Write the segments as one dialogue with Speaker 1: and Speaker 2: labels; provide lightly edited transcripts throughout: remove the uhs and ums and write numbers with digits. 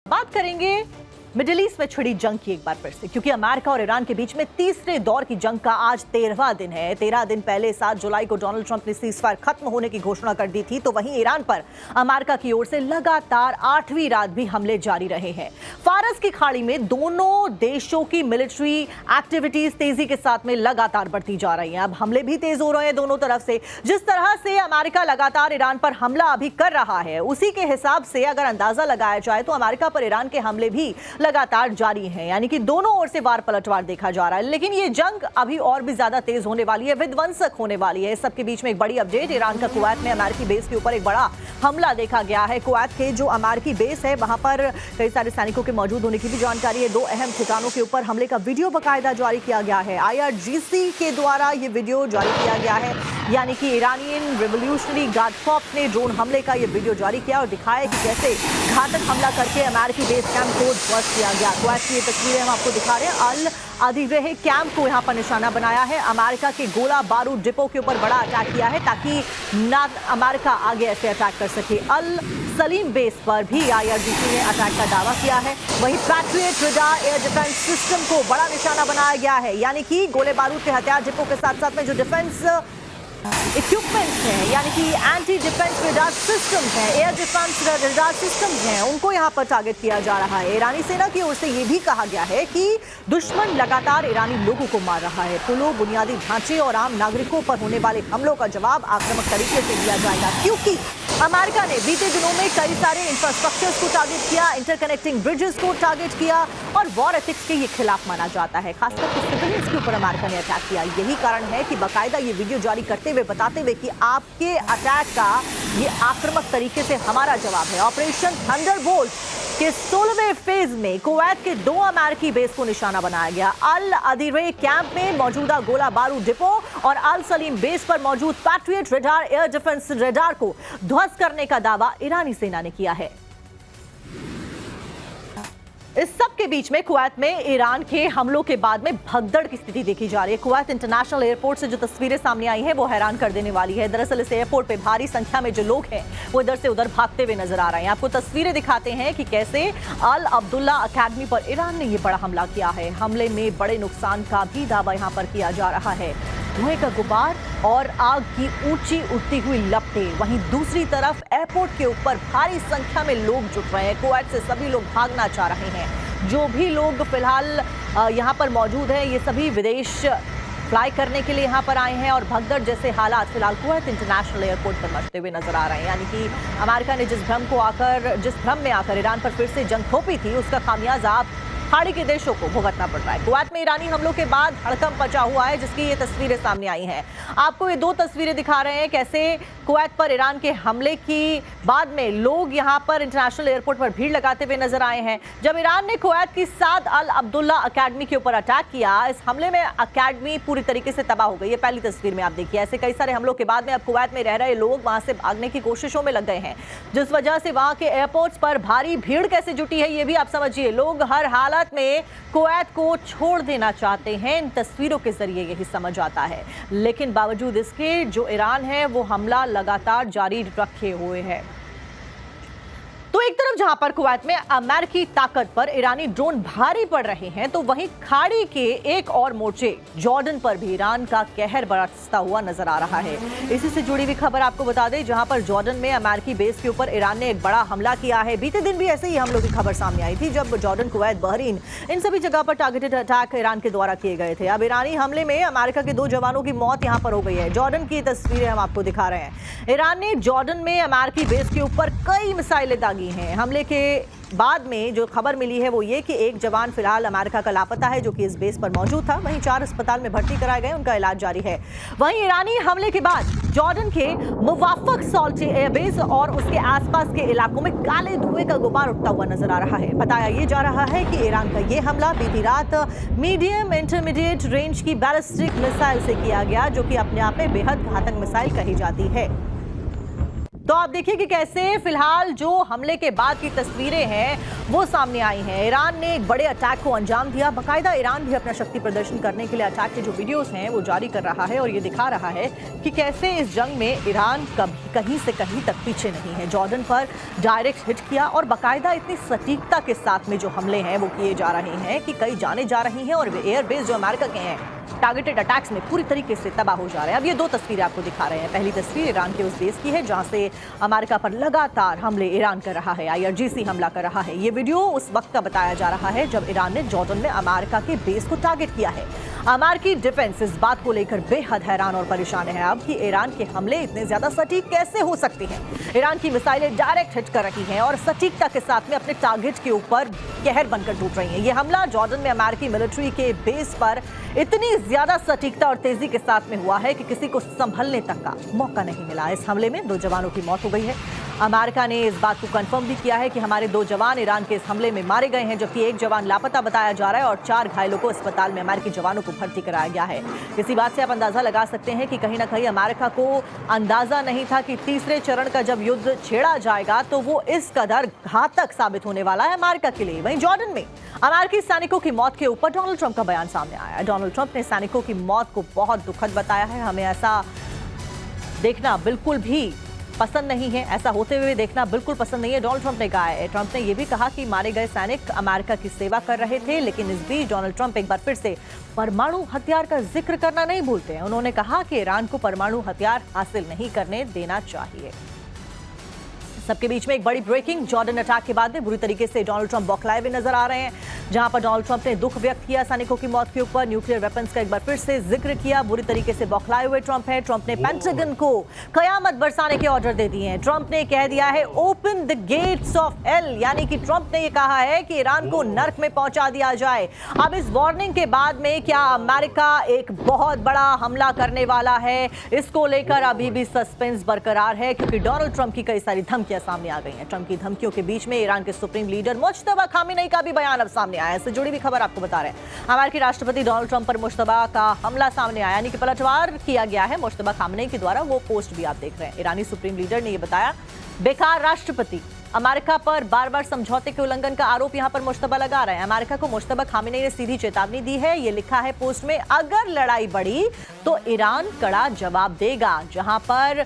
Speaker 1: बात करेंगे middle east में छिड़ी जंग की एक बार फिर से, क्योंकि अमेरिका और ईरान के बीच में तीसरे दौर की जंग का आज 13वां दिन है। 13 दिन पहले 7 जुलाई को डोनाल्ड ट्रंप ने सीजफायर खत्म होने की घोषणा कर दी थी, तो वहीं ईरान पर अमेरिका की ओर से लगातार 8वीं रात भी हमले जारी रहे हैं। फारस की खाड़ी में दोनों देशों की मिलिट्री एक्टिविटीज तेजी के साथ में लगातार बढ़ती जा रही हैं। अब हमले भी तेज हो रहे हैं दोनों तरफ से। जिस तरह से अमेरिका लगातार ईरान पर हमला अभी कर रहा है, उसी के हिसाब से अगर अंदाजा लगाया जाए तो अमेरिका पर ईरान के हमले भी लगातार जारी हैं, यानी कि दोनों ओर से वार पलटवार देखा जा रहा है। लेकिन ये जंग अभी और भी ज्यादा तेज होने वाली है, विध्वंसक होने वाली है। सबके बीच में एक बड़ी अपडेट, ईरान का कुवैत में अमेरिकी बेस के ऊपर एक बड़ा हमला देखा गया है। कुवैत के जो अमेरिकी बेस है वहां पर कई सारे सैनिकों के मौजूद होने की भी जानकारी है। 2 अहम ठिकानों के ऊपर हमले का वीडियो बाकायदा जारी किया गया है। IRGC के द्वारा ये वीडियो जारी किया गया है, यानी कि ईरानियन रिवोल्यूशनरी गार्ड कॉर्प्स ने ड्रोन हमले का ये वीडियो जारी किया और दिखाया कि कैसे घातक हमला करके अमेरिकी बेस कैंप को ध्वस्त किया गया। कुवैत की ये तस्वीरें हम आपको दिखा रहे हैं। अल अदीवेह कैंप को यहाँ पर निशाना बनाया है। अमेरिका के गोला बारूद डिपो के ऊपर बड़ा अटैक किया है ताकि ना अमेरिका आगे ऐसे अटैक कर सके। अल सलीम बेस पर भी IRGC ने अटैक का दावा किया है। वहीं patriot radar air defence system को बड़ा निशाना बनाया गया है, यानी कि गोले बारूद के हथियार डिपो के साथ साथ में जो डिफेंस इक्विपमेंट्स हैं, यानी कि एंटी डिफेंस रडार सिस्टम्स हैं, एयर डिफेंस रडार सिस्टम्स हैं, उनको यहां पर टारगेट किया जा रहा है। ईरानी सेना की ओर से यह भी कहा गया है कि दुश्मन लगातार ईरानी लोगों को मार रहा है। पुलों, बुनियादी ढांचे और आम नागरिकों पर होने वाले हमलों का जवाब आक्रामक तरीके से दिया जाएगा, क्योंकि अमेरिका ने बीते दिनों में कई सारे इंफ्रास्ट्रक्चर्स को टारगेट किया, इंटरकनेक्टिंग ब्रिजेस को टारगेट किया और वॉर एथिक्स के ये खिलाफ माना जाता है। खासकर सिविलियंस के ऊपर अमेरिका ने अटैक किया। यही कारण है कि बाकायदा ये वीडियो जारी करते हुए बताते हुए कि आपके अटैक का ये आक्रामक तरीके से हमारा जवाब है। ऑपरेशन थंडरबोल्ट के 16वें फेज में कुवैत के 2 अमेरिकी बेस को निशाना बनाया गया। अल अदीवेह कैंप में मौजूदा गोला बारूद डिपो और अल सलीम बेस पर मौजूद patriot radar air defence radar को ध्वस्त करने का दावा ईरानी सेना ने किया है। इस सब के बीच में कुवैत में ईरान के हमलों के बाद में भगदड़ की स्थिति देखी जा रही है। कुवैत इंटरनेशनल एयरपोर्ट से जो तस्वीरें सामने आई हैं वो हैरान कर देने वाली है। दरअसल इस एयरपोर्ट पे भारी संख्या में जो लोग हैं वो इधर से उधर भागते हुए नजर आ रहे हैं। आपको तस्वीरें दिखाते हैं कि कैसे अल अब्दुल्ला अकेडमी पर ईरान ने ये बड़ा हमला किया है। हमले में बड़े नुकसान का भी दावा यहाँ पर किया जा रहा है। धुएं का गुबार और आग की ऊंची उठती हुई लपटें। वहीं दूसरी तरफ एयरपोर्ट के ऊपर भारी संख्या में लोग जुट रहे हैं। कुवैत से सभी लोग भागना चाह रहे हैं। जो भी लोग फिलहाल यहाँ पर मौजूद हैं, ये सभी विदेश फ्लाई करने के लिए यहाँ पर आए हैं और भगदड़ जैसे हालात फिलहाल कुवैत इंटरनेशनल एयरपोर्ट पर मचते हुए नजर आ रहे हैं। यानी कि अमेरिका ने जिस भ्रम में आकर ईरान पर फिर से जंग थोपी थी, उसका खामियाजा खाड़ी के देशों को भुगतना पड़ रहा है। कुवैत में ईरानी हमलों के बाद हड़कंप मचा हुआ है, जिसकी ये तस्वीरें सामने आई हैं। आपको ये 2 तस्वीरें दिखा रहे हैं कैसे कुवैत पर ईरान के हमले की बाद में लोग यहाँ पर इंटरनेशनल एयरपोर्ट पर भीड़ लगाते हुए नजर आए हैं। जब ईरान ने कुवैत की 7 अल अब्दुल्ला अकेडमी के ऊपर अटैक किया, इस हमले में अकेडमी पूरी तरीके से तबाह हो गई। ये पहली तस्वीर में आप देखिए। ऐसे कई सारे हमलों के बाद में अब कुवैत में रह रहे लोग वहां से भागने की कोशिशों में लग गए हैं, जिस वजह से वहां के एयरपोर्ट्स पर भारी भीड़ कैसे जुटी है ये भी आप समझिए। लोग हर हालत में कुवैत को छोड़ देना चाहते हैं, इन तस्वीरों के जरिए यही समझ आता है। लेकिन बावजूद इसके जो ईरान है वो हमला लगातार जारी रखे हुए है। तो एक तरफ जहां पर कुवैत में अमेरिकी ताकत पर ईरानी ड्रोन भारी पड़ रहे हैं, तो वहीं खाड़ी के एक और मोर्चे जॉर्डन पर भी ईरान का कहर बरसता हुआ नजर आ रहा है। इसी से जुड़ी हुई खबर आपको बता दें, जहां पर जॉर्डन में अमेरिकी बेस के ऊपर ईरान ने एक बड़ा हमला किया है। बीते दिन भी ऐसे ही हमलों की खबर सामने आई थी, जब जॉर्डन, कुवैत, बहरीन, इन सभी जगह पर टारगेटेड अटैक ईरान के द्वारा किए गए थे। अब ईरानी हमले में अमेरिका के 2 जवानों की मौत यहां पर हो गई है। जॉर्डन की तस्वीरें हम आपको दिखा रहे हैं। ईरान ने जॉर्डन में अमेरिकी बेस के ऊपर कई मिसाइलें दागी हैं। हमले के बाद में जो खबर मिली है वो ये कि एक जवान फिलहाल अमेरिका का लापता है, जो कि इस बेस पर मौजूद था। वहीं 4 अस्पताल में भर्ती कराए गए, उनका इलाज जारी है। वहीं ईरानी हमले के बाद जॉर्डन के मुवाफक सॉल्टी एयरबेस और उसके आसपास के इलाकों में काले धुएं का गुबार उठता हुआ नजर आ रहा है। बताया ये जा रहा है कि ईरान का ये हमला बीती रात मीडियम इंटरमीडिएट रेंज की बैलिस्टिक मिसाइल से किया गया, जो कि अपने आप में बेहद घातक मिसाइल कही जाती है। तो आप देखिए कि कैसे फिलहाल जो हमले के बाद की तस्वीरें हैं वो सामने आई हैं। ईरान ने एक बड़े अटैक को अंजाम दिया। बाकायदा ईरान भी अपना शक्ति प्रदर्शन करने के लिए अटैक के जो वीडियोस हैं वो जारी कर रहा है और ये दिखा रहा है कि कैसे इस जंग में ईरान कभी कहीं से कहीं तक पीछे नहीं है। जॉर्डन पर डायरेक्ट हिट किया और बाकायदा इतनी सटीकता के साथ में जो हमले हैं वो किए जा रहे हैं कि कई जाने जा रही हैं और एयरबेस जो अमेरिका के हैं टारगेटेड अटैक्स में पूरी तरीके से तबाह हो जा रहे हैं। अब ये दो तस्वीरें आपको दिखा रहे हैं। पहली तस्वीर ईरान के उस बेस की है जहां से अमेरिका पर लगातार हमले ईरान कर रहा है, IRGC हमला कर रहा है। ये वीडियो उस वक्त का बताया जा रहा है जब ईरान ने जॉर्डन में अमेरिका के बेस को टारगेट किया है। अमेरिकी डिफेंस इस बात को लेकर बेहद हैरान और परेशान है अब कि ईरान के हमले इतने ज्यादा सटीक कैसे हो सकते हैं। ईरान की मिसाइलें डायरेक्ट हिट कर रही हैं और सटीकता के साथ में अपने टारगेट के ऊपर कहर बनकर टूट रही हैं। ये हमला जॉर्डन में अमेरिकी मिलिट्री के बेस पर इतनी ज्यादा सटीकता और तेजी के साथ में हुआ है कि किसी को संभलने तक का मौका नहीं मिला। इस हमले में 2 जवानों की मौत हो गई है। अमेरिका ने इस बात को कंफर्म भी किया है कि हमारे 2 जवान ईरान के इस हमले में मारे गए हैं, जबकि 1 जवान लापता बताया जा रहा है और 4 घायलों को अस्पताल में अमेरिकी जवानों को भर्ती कराया गया है। इसी बात से आप अंदाजा लगा सकते हैं कि कहीं ना कहीं अमेरिका को अंदाजा नहीं था कि तीसरे चरण का जब युद्ध छेड़ा जाएगा तो वो इस कदर घातक साबित होने वाला है अमेरिका के लिए। वहीं जॉर्डन में अमेरिकी सैनिकों की मौत के ऊपर डोनाल्ड ट्रंप का बयान सामने आया। डोनाल्ड ट्रंप ने सैनिकों की मौत को बहुत दुखद बताया है। हमें ऐसा देखना बिल्कुल भी पसंद नहीं है, ऐसा होते हुए देखना बिल्कुल पसंद नहीं है, डोनाल्ड ट्रंप ने कहा है। ट्रंप ने यह भी कहा कि मारे गए सैनिक अमेरिका की सेवा कर रहे थे, लेकिन इस बीच डोनाल्ड ट्रंप एक बार फिर से परमाणु हथियार का जिक्र करना नहीं भूलते हैं। उन्होंने कहा कि ईरान को परमाणु हथियार हासिल नहीं करने देना चाहिए। सबके बीच में एक बड़ी ब्रेकिंग। जॉर्डन अटैक के बाद में बुरी तरीके से डोनाल्ड ट्रंप बौखलाए हुए नजर आ रहे हैं, जहां पर डोनाल्ड ट्रंप ने दुख व्यक्त किया सैनिकों की मौत के ऊपर। न्यूक्लियर वेपन्स का एक बार फिर से जिक्र किया। बुरी तरीके से बौखलाए हुए ट्रंप है। ट्रंप ने पेंटागन को कयामत बरसाने के ऑर्डर दे दिए हैं। ट्रंप ने कह दिया है open the gates of hell, यानी कि ट्रंप ने यह कहा है कि ईरान को नर्क में पहुंचा दिया जाए। अब इस वार्निंग के बाद में क्या अमेरिका एक बहुत बड़ा हमला करने वाला है, इसको लेकर अभी भी सस्पेंस बरकरार है, क्योंकि डोनाल्ड ट्रंप की कई सारी धमकियां सामने आ गई हैं। ट्रंप की धमकियों के बीच में ईरान के सुप्रीम लीडर मुश्तबा खामेनेई का भी बयान अब सामने आया है। इससे जुड़ी भी खबर आपको बता रहे हैं। अमेरिकी राष्ट्रपति डोनाल्ड ट्रंप पर मुश्तबा का हमला सामने आया, यानी कि पलटवार किया गया है मुश्तबा खामेनेई के द्वारा। वो पोस्ट भी आप देख रहे हैं। ईरानी सुप्रीम लीडर ने यह बताया बेकार राष्ट्रपति अमेरिका पर बार बार समझौते के उल्लंघन का आरोप यहां पर मुश्तबा लगा रहे हैं। अमेरिका को मुश्तबा खामेनेई ने सीधी चेतावनी दी है। ये लिखा है पोस्ट में, अगर लड़ाई बढ़ी तो ईरान कड़ा जवाब देगा। जहां पर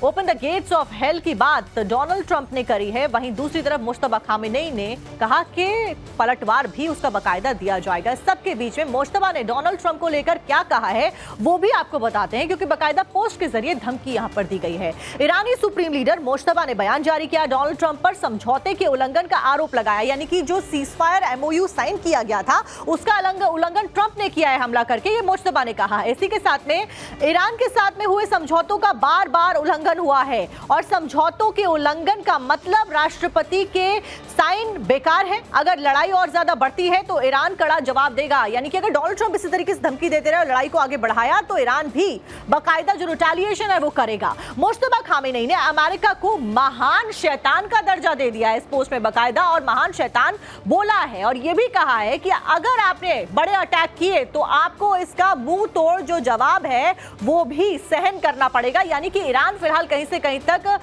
Speaker 1: open the gates of hell की बात डोनाल्ड ट्रंप ने करी है, वहीं दूसरी तरफ मुश्तबा खामेनेई ने कहा कि पलटवार भी उसका बकायदा दिया जाएगा। सबके बीच में मुश्तबा ने डोनाल्ड ट्रंप को लेकर क्या कहा है वो भी आपको बताते हैं, क्योंकि बकायदा पोस्ट के जरिए धमकी यहां पर दी गई है। ईरानी सुप्रीम लीडर मुश्तबा ने बयान जारी किया, डोनाल्ड ट्रंप पर समझौते के उल्लंघन का आरोप लगाया, यानी कि जो सीजफायर MOU साइन किया गया था उसका उल्लंघन ट्रंप ने किया है हमला करके, ये मुश्तबा ने कहा। इसी के साथ में ईरान के साथ में हुए समझौतों का बार बार उल्लंघन हुआ है और समझौतों के उल्लंघन का मतलब राष्ट्रपति के साइन बेकार है। अगर लड़ाई और ज्यादा बढ़ती है तो ईरान कड़ा जवाब देगा, यानी कि अगर डोनाल्ड ट्रंप इसी तरीके से धमकी देते रहे और लड़ाई को आगे बढ़ाया तो ईरान भी बाकायदा जो रिटेलिएशन है वो करेगा। मुश्तबा खामेनेई ने अमेरिका को महान शैतान का दर्जा दे दिया है इस पोस्ट में बाकायदा, और महान शैतान बोला है और यह भी कहा है कि अगर आपने बड़े अटैक किए तो आपको इसका मुंह तोड़ जो जवाब है वो भी सहन करना पड़ेगा। यानी कि ईरान फिलहाल कहीं से कहीं तक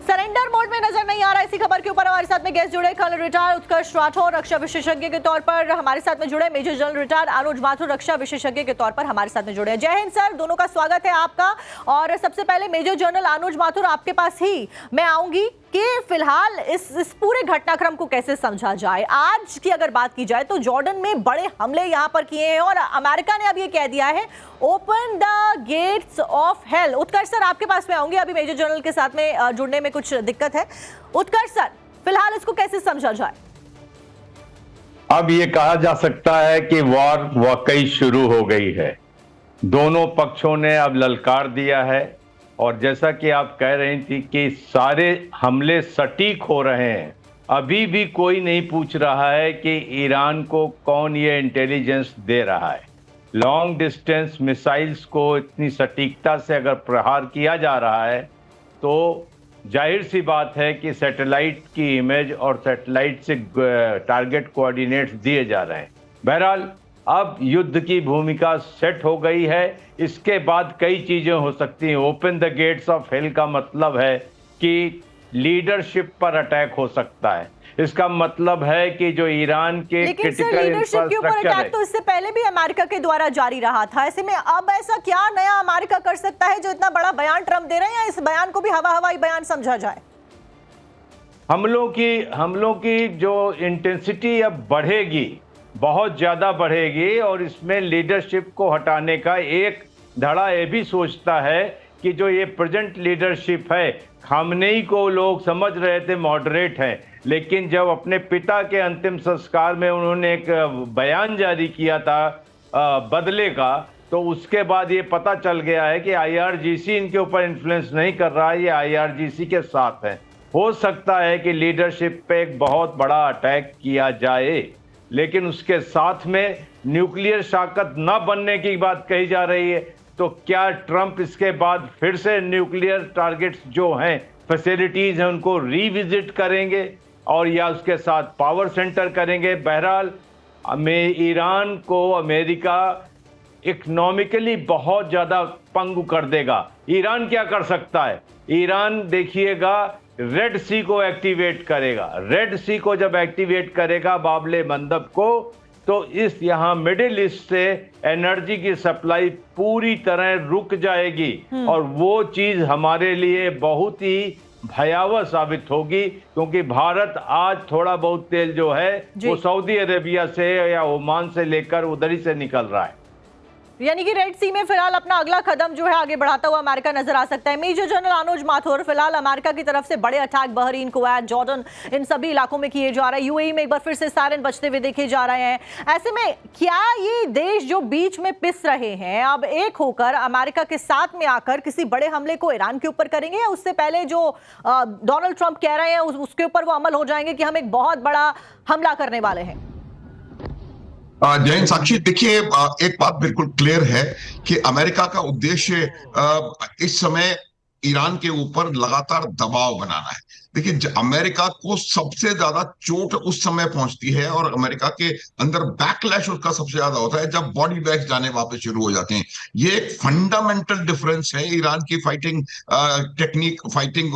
Speaker 1: सरेंडर मोड में नजर नहीं आ रहा है। इसी खबर के ऊपर हमारे साथ में गेस्ट जुड़े कर्नल रिटायर्ड उत्कर्ष राठौर रक्षा विशेषज्ञ के तौर पर हमारे साथ में जुड़े, मेजर जनरल रिटायर्ड अनुज माथुर रक्षा विशेषज्ञ के तौर पर हमारे साथ में जुड़े। जय हिंद सर, दोनों का स्वागत है आपका। और सबसे पहले मेजर जनरल अनुज माथुर आपके पास ही मैं आऊंगी कि फिलहाल इस पूरे घटनाक्रम को कैसे समझा जाए। आज की अगर बात की जाए तो जॉर्डन में बड़े हमले यहां पर किए हैं और अमेरिका ने अब ये कह दिया है open the gates of hell. Utkarsh sir आपके पास में आऊंगी, अभी मेजर जनरल के साथ में जुड़ने में कुछ दिक्कत है। उत्कर्ष सर, फिलहाल इसको कैसे समझा जाए?
Speaker 2: अब ये कहा जा सकता है कि वॉर वाकई शुरू हो गई है। दोनों पक्षों ने अब ललकार दिया है और जैसा कि आप कह रही थी कि सारे हमले सटीक हो रहे हैं, अभी भी कोई नहीं पूछ रहा है कि ईरान को कौन ये इंटेलिजेंस दे रहा है। लॉन्ग डिस्टेंस मिसाइल्स को इतनी सटीकता से अगर प्रहार किया जा रहा है तो जाहिर सी बात है कि सैटेलाइट की इमेज और सैटेलाइट से टारगेट कोऑर्डिनेट्स दिए जा रहे हैं। बहरहाल अब युद्ध की भूमिका सेट हो गई है। इसके बाद कई चीजें हो सकती हैं। Open the gates of hell का मतलब है कि लीडरशिप पर अटैक हो सकता है। इसका मतलब है कि जो ईरान के
Speaker 1: लेकिन सर,
Speaker 2: क्रिटिकल
Speaker 1: लीडरशिप के ऊपर
Speaker 2: इंफ्रास्ट्रक्चर है,
Speaker 1: अटैक तो इससे पहले भी अमेरिका के द्वारा जारी रहा था। ऐसे में अब ऐसा क्या नया अमेरिका कर सकता है जो इतना बड़ा बयान ट्रंप दे रहे हैं, या इस बयान को भी हवाई बयान समझा जाए?
Speaker 2: हमलों की जो इंटेंसिटी अब बढ़ेगी, बहुत ज्यादा बढ़ेगी, और इसमें लीडरशिप को हटाने का एक धड़ा ये भी सोचता है कि जो ये प्रेजेंट लीडरशिप है, खामनेई को लोग समझ रहे थे मॉडरेट है, लेकिन जब अपने पिता के अंतिम संस्कार में उन्होंने एक बयान जारी किया था बदले का, तो उसके बाद ये पता चल गया है कि आईआरजीसी इनके ऊपर इन्फ्लुएंस नहीं कर रहा है, ये आईआरजीसी के साथ है। हो सकता है कि लीडरशिप पे एक बहुत बड़ा अटैक किया जाए, लेकिन उसके साथ में न्यूक्लियर ताकत न बनने की बात कही जा रही है। तो क्या ट्रंप इसके बाद फिर से न्यूक्लियर टारगेट्स जो हैं, फैसिलिटीज हैं, उनको रिविजिट करेंगे और या उसके साथ पावर सेंटर करेंगे? बहरहाल ईरान को अमेरिका इकोनॉमिकली बहुत ज्यादा पंगु कर देगा। ईरान क्या कर सकता है? ईरान देखिएगा रेड सी को एक्टिवेट करेगा। रेड सी को जब एक्टिवेट करेगा बाबले मंदब को, तो इस यहाँ मिडिल ईस्ट से एनर्जी की सप्लाई पूरी तरह रुक जाएगी, और वो चीज हमारे लिए बहुत ही भयावह साबित होगी, क्योंकि भारत आज थोड़ा बहुत तेल जो है वो सऊदी अरेबिया से या ओमान से लेकर उधर ही से निकल रहा है।
Speaker 1: यानी कि रेड सी में फिलहाल अपना अगला कदम जो है आगे बढ़ाता हुआ अमेरिका नजर आ सकता है। मेजर जनरल अनुज माथुर, फिलहाल अमेरिका की तरफ से बड़े अटैक बहरीन, कुवैत, जॉर्डन, इन सभी इलाकों में किए जा रहे हैं। यूएई में एक बार फिर से सायरन बजते हुए देखे जा रहे हैं। ऐसे में क्या ये देश जो बीच में पिस रहे हैं, अब एक होकर अमेरिका के साथ में आकर किसी बड़े हमले को ईरान के ऊपर करेंगे, या उससे पहले जो डोनाल्ड ट्रंप कह रहे हैं उसके ऊपर वो अमल हो जाएंगे कि हम एक बहुत बड़ा हमला करने वाले हैं?
Speaker 3: जैन साक्षी, देखिए, एक बात बिल्कुल क्लियर है कि अमेरिका का उद्देश्य इस समय ईरान के ऊपर लगातार दबाव बनाना है। देखिए, अमेरिका को सबसे ज्यादा चोट उस समय पहुंचती है और अमेरिका के अंदर बैकलैश उसका सबसे ज्यादा होता है जब बॉडी बैग्स जाने वापस शुरू हो जाते हैं। ये एक फंडामेंटल डिफरेंस है ईरान की फाइटिंग टेक्निक, फाइटिंग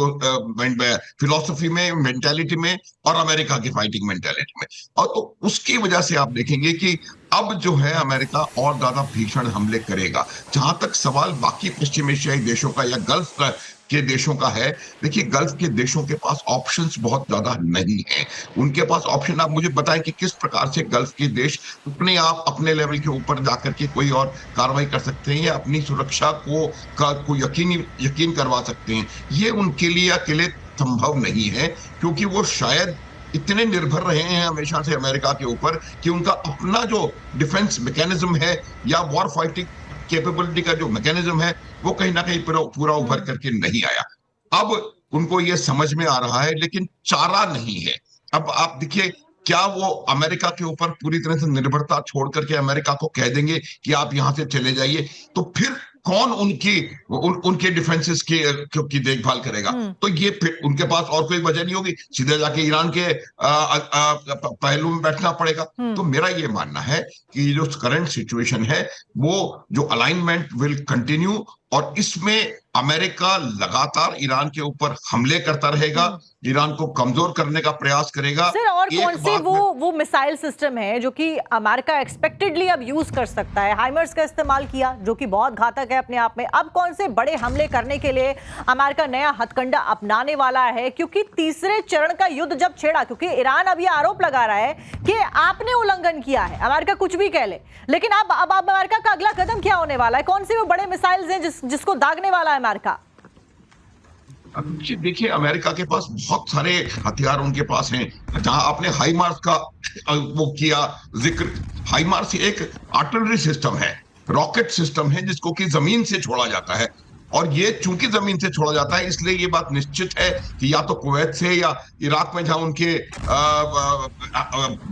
Speaker 3: फिलॉसफी में, मेंटालिटी में, और अमेरिका की फाइटिंग मेंटालिटी में। और तो उसकी वजह से आप देखेंगे कि अब जो है अमेरिका और ज्यादा भीषण हमले करेगा। जहां तक सवाल बाकी पश्चिम एशियाई देशों का या गल्फ के देशों का है, देखिए, गल्फ के देशों के पास ऑप्शंस बहुत ज्यादा नहीं है। उनके पास ऑप्शन, आप मुझे बताएं कि किस प्रकार से गल्फ के देश अपने आप अपने लेवल के ऊपर जाकर के कोई और कार्रवाई कर सकते हैं या अपनी सुरक्षा को यकीन करवा सकते हैं। ये उनके लिए अकेले संभव नहीं है, क्योंकि वो शायद इतने निर्भर रहे हैं हमेशा से अमेरिका के ऊपर कि उनका अपना जो डिफेंस मैकेनिज्म है या वॉर फाइटिंग कैपेबिलिटी का जो मैकेनिज्म है वो कहीं ना कहीं पूरा उभर करके नहीं आया। अब उनको ये समझ में आ रहा है, लेकिन चारा नहीं है। अब आप देखिए, क्या वो अमेरिका के ऊपर पूरी तरह से निर्भरता छोड़ करके अमेरिका को कह देंगे कि आप यहां से चले जाइए, तो फिर कौन उनके डिफेंसेस की देखभाल करेगा? तो ये उनके पास और कोई वजह नहीं होगी, सीधे जाके ईरान के पहलू में बैठना पड़ेगा। तो मेरा ये मानना है कि जो करंट सिचुएशन है वो जो अलाइनमेंट विल कंटिन्यू, और इसमें अमेरिका लगातार ईरान के ऊपर हमले करता रहेगा, ईरान को कमजोर करने का प्रयास करेगा।
Speaker 1: सर, और कौन से वो मिसाइल सिस्टम है जो कि अमेरिका एक्सपेक्टेडली अब यूज कर सकता है? हाइमर्स का इस्तेमाल किया, जो कि बहुत घातक है अपने आप में। अब कौन से बड़े हमले करने के लिए अमेरिका नया हथकंडा अपनाने वाला है? क्योंकि तीसरे चरण का युद्ध जब छेड़ा, क्योंकि ईरान अब ये आरोप लगा रहा है कि आपने उल्लंघन किया है, अमेरिका कुछ भी कह ले, लेकिन अब अमेरिका का अगला कदम क्या होने वाला है? कौन से वो बड़े मिसाइल्स हैं जिसको दागने वाला है अमेरिका?
Speaker 3: देखिए, अमेरिका के पास बहुत सारे हथियार उनके पास हैं। जहां आपने हाइमार्स का वो किया जिक्र, हाइमार्स एक आर्टिलरी सिस्टम है, रॉकेट सिस्टम है, जिसको कि जमीन से छोड़ा जाता है। और ये चूंकि जमीन से छोड़ा जाता है, इसलिए ये बात निश्चित है कि या तो कुवैत से या इराक में जहां उनके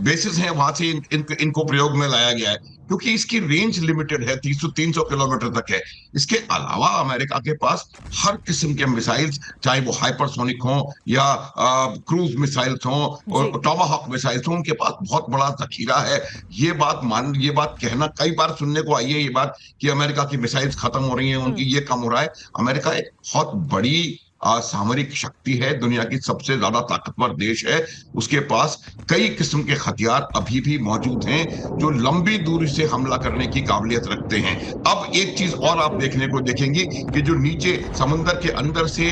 Speaker 3: बेसिस हैं वहां से इनको प्रयोग में लाया गया है। क्योंकि इसकी रेंज लिमिटेड है, 300 किलोमीटर तक है। इसके अलावा अमेरिका के पास हर किस्म के मिसाइल्स, चाहे वो हाइपरसोनिक हो या क्रूज मिसाइल्स हो और टॉमाहॉक मिसाइल्स हो, उनके पास बहुत बड़ा जखीरा है। ये बात कहना कई बार सुनने को आई है, ये बात कि अमेरिका की मिसाइल्स खत्म हो रही हैं, उनकी ये कम हो रहा है। अमेरिका एक बहुत बड़ी सामरिक शक्ति है, दुनिया की सबसे ज्यादा ताकतवर देश है। उसके पास कई किस्म के हथियार अभी भी मौजूद हैं जो लंबी दूरी से हमला करने की काबिलियत रखते हैं। अब एक चीज और आप देखने को देखेंगे कि जो नीचे समुद्र के अंदर से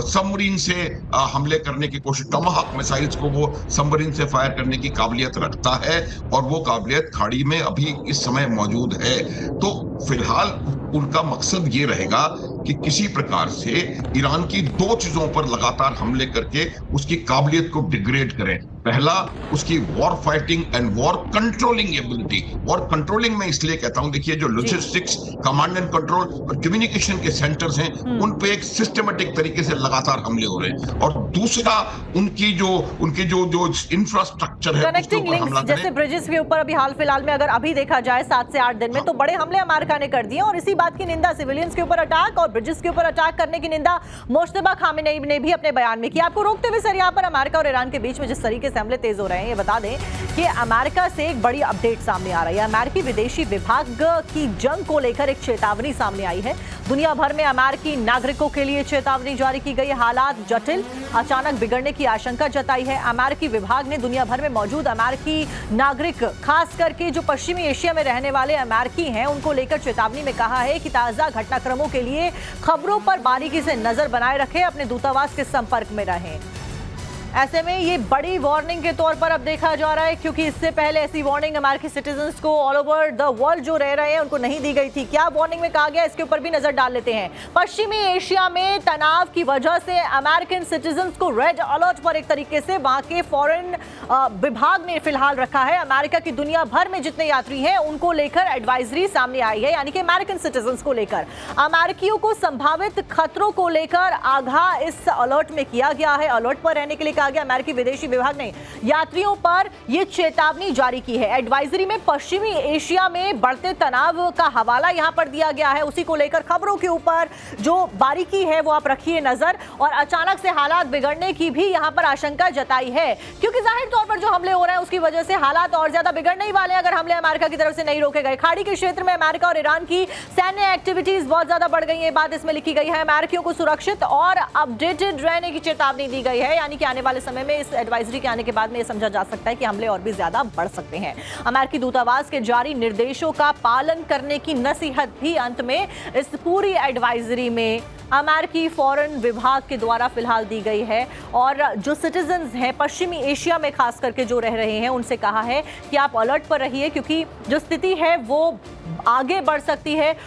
Speaker 3: सबमरीन से हमले करने की कोशिश, टॉमाहॉक मिसाइल्स को वो सबमरीन से फायर करने की काबिलियत रखता है, और वो काबिलियत खाड़ी में अभी इस समय मौजूद है। तो फिलहाल उनका मकसद ये रहेगा कि किसी प्रकार से ईरान की दो चीजों पर लगातार हमले करके उसकी काबिलियत को डिग्रेड करें। पहला, उसकी war fighting and war controlling ability. War controlling में इसलिए कहता हूं, देखिए जो लॉजिस्टिक्स, कमांड एंड कंट्रोल और कम्युनिकेशन के सेंटर्स हैं, उन पे एक सिस्टमेटिक तरीके से लगातार हमले हो रहे हैं। और दूसरा, उनकी जो इंफ्रास्ट्रक्चर है,
Speaker 1: कनेक्टिंग लिंक्स, जैसे ब्रिजेस के ऊपर अभी हाल फिलहाल में अगर अभी देखा जाए 7 से 8 दिन में तो बड़े हमले अमेरिका ने कर दिए, और इसी बात की निंदा, सिविलियंस के ऊपर अटैक और ब्रिजेस के ऊपर अटैक करने की निंदा मुश्तबा खामेनेई ने भी अपने बयान में की। आपको रोकते हुए सर, यहाँ पर अमेरिका और ईरान के बीच में जिस तरीके से हमले तेज हो रहे हैं, ये बता दें कि अमेरिका से एक बड़ी अपडेट सामने आ रही है। अमेरिकी विदेशी विभाग की जंग को लेकर एक चेतावनी सामने आई है। दुनिया भर में अमेरिकी नागरिकों के लिए चेतावनी जारी की गई। हालात जटिल, अचानक बिगड़ने की आशंका जताई है। अमेरिकी विभाग ने दुनिया भर में मौजूद अमेरिकी नागरिक, खास करके जो पश्चिमी एशिया में रहने वाले अमेरिकी हैं, उनको लेकर चेतावनी में कहा है कि ताजा घटनाक्रमों के लिए खबरों पर बारीकी से नजर बनाए रखें, अपने दूतावास के संपर्क में रहें। ऐसे में ये बड़ी वार्निंग के तौर पर अब देखा जा रहा है, क्योंकि इससे पहले ऐसी वार्निंग अमेरिकी सिटीजन्स को ऑल ओवर द वर्ल्ड जो रह रहे हैं उनको नहीं दी गई थी। क्या वार्निंग में कहा गया, इसके ऊपर भी नजर डाल लेते हैं। पश्चिमी एशिया में तनाव की वजह से अमेरिकन सिटीजन्स को रेड अलर्ट पर एक तरीके से वहां के फॉरेन विभाग ने फिलहाल रखा है। अमेरिका की दुनिया भर में जितने यात्री हैं उनको लेकर एडवाइजरी सामने आई है, यानी कि अमेरिकन सिटीजन्स को लेकर अमेरिकियों को संभावित खतरों को लेकर आगाह इस अलर्ट में किया गया है। अलर्ट पर रहने के लिए कहा गया। अमेरिकी विदेशी विभाग ने यात्रियों पर यह चेतावनी जारी की है। एडवाइजरी में पश्चिमी एशिया में बढ़ते तनाव का हवाला यहां पर दिया गया है। उसी को लेकर खबरों के ऊपर जो बारीकी है वो आप रखिए नजर, और अचानक से हालात बिगड़ने की भी यहां पर आशंका जताई है, क्योंकि जाहिर तौर पर जो हमले हो रहे हैं उसकी वजह से हालात और ज्यादा बिगड़ने ही वाले हैं अगर हमले अमेरिका की तरफ से नहीं रोके गए। खाड़ी के क्षेत्र में अमेरिका और ईरान की सैन्य एक्टिविटीज बहुत ज्यादा बढ़ गई है, बात इसमें लिखी गई है। अमेरिकियों को सुरक्षित और अपडेटेड रहने की चेतावनी दी गई है, यानी कि आने वाले समय में इस एडवाइजरी के आने के बाद में यह समझा जा सकता है कि हमले और भी ज्यादा बढ़ सकते हैं। अमेरिकी दूतावास के जारी निर्देशों का पालन करने की नसीहत भी अंत में इस पूरी एडवाइजरी में अमेरिकी फॉरेन विभाग के द्वारा फिलहाल दी गई है। और जो सिटीजन्स हैं पश्चिमी एशिया में खास करके जो रह रहे हैं उनसे कहा है कि आप अलर्ट पर रहिए, क्योंकि जो स्थिति है वो आगे बढ़ सकती है